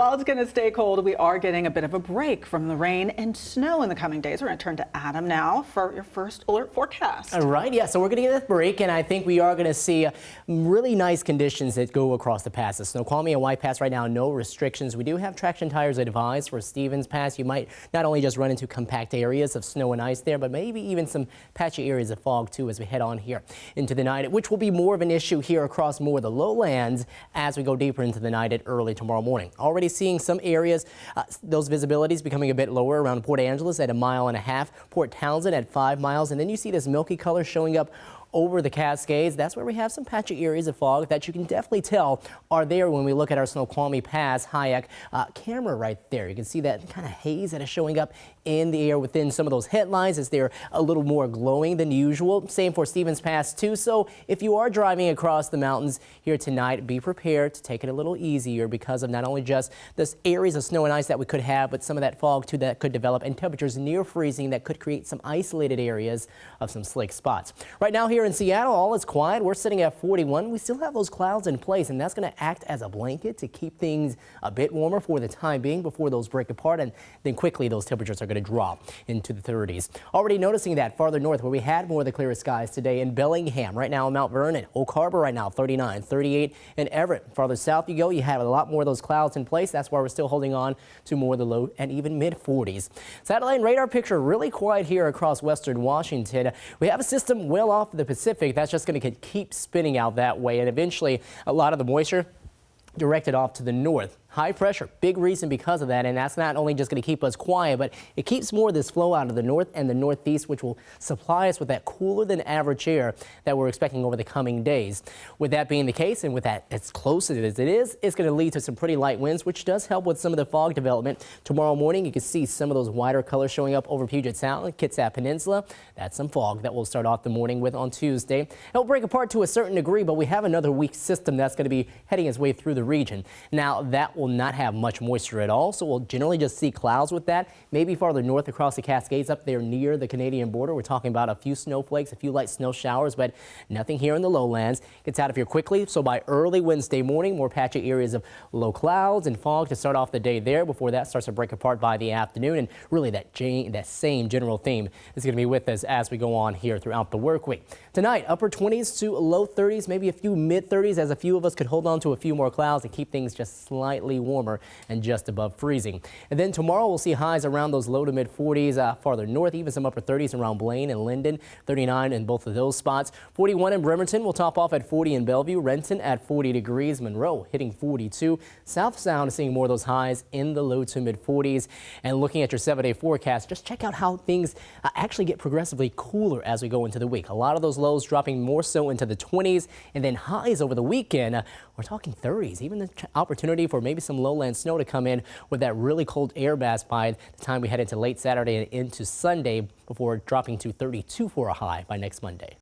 While it's going to stay cold, we are getting a bit of a break from the rain and snow in the coming days. We're going to turn to Adam now for your first alert forecast. All right, yeah, so we're going to get a break, and I think we are going to see really nice conditions that go across the pass. The Snoqualmie and White Pass right now, no restrictions. We do have traction tires advised for Stevens Pass. You might not only just run into compact areas of snow and ice there, but maybe even some patchy areas of fog too as we head on here into the night, which will be more of an issue here across more of the lowlands as we go deeper into the night at early tomorrow morning. Already seeing some areas, those visibilities becoming a bit lower around Port Angeles at 1.5 miles, Port Townsend at 5 miles, and then you see this milky color showing up over the Cascades. That's where we have some patchy areas of fog that you can definitely tell are there when we look at our Snoqualmie Pass Hayek camera right there. You can see that kind of haze that is showing up in the air within some of those headlines as they're a little more glowing than usual. Same for Stevens Pass too. So if you are driving across the mountains here tonight, be prepared to take it a little easier because of not only just this areas of snow and ice that we could have, but some of that fog too that could develop and temperatures near freezing that could create some isolated areas of some slick spots. Right now here in Seattle, all is quiet. We're sitting at 41. We still have those clouds in place, and that's going to act as a blanket to keep things a bit warmer for the time being before those break apart, and then quickly those temperatures are going to drop into the 30s. Already noticing that farther north where we had more of the clearest skies today in Bellingham, right now in Mount Vernon, Oak Harbor right now 39, 38 in Everett. Farther south you go, you have a lot more of those clouds in place. That's why we're still holding on to more of the low and even mid 40s. Satellite and radar picture really quiet here across western Washington. We have a system well off the Pacific that's just going to keep spinning out that way, and eventually a lot of the moisture directed off to the north. High pressure, big reason because of that, and that's not only just going to keep us quiet, but it keeps more of this flow out of the north and the northeast, which will supply us with that cooler than average air that we're expecting over the coming days. With that being the case, and with that as close as it is, it's going to lead to some pretty light winds, which does help with some of the fog development. Tomorrow morning, you can see some of those wider colors showing up over Puget Sound, Kitsap Peninsula. That's some fog that we'll start off the morning with on Tuesday. It'll break apart to a certain degree, but we have another weak system that's going to be heading its way through the region. Now, that will not have much moisture at all, so we'll generally just see clouds with that. Maybe farther north across the Cascades up there near the Canadian border. We're talking about a few snowflakes, a few light snow showers, but nothing here in the lowlands. Gets out of here quickly, so by early Wednesday morning, more patchy areas of low clouds and fog to start off the day there before that starts to break apart by the afternoon. And really that same general theme is going to be with us as we go on here throughout the work week. Tonight, upper 20s to low 30s, maybe a few mid 30s, as a few of us could hold on to a few more clouds and keep things just slightly warmer and just above freezing. And then tomorrow we'll see highs around those low to mid 40s farther north, even some upper 30s around Blaine and Linden, 39 in both of those spots. 41 in Bremerton. We'll top off at 40 in Bellevue, Renton at 40 degrees, Monroe hitting 42. South Sound seeing more of those highs in the low to mid 40s. And looking at your 7-day forecast, just check out how things actually get progressively cooler as we go into the week. A lot of those lows dropping more so into the 20s, and then highs over the weekend. We're talking 30s, even the opportunity for maybe some lowland snow to come in with that really cold air mass by the time we head into late Saturday and into Sunday before dropping to 32 for a high by next Monday.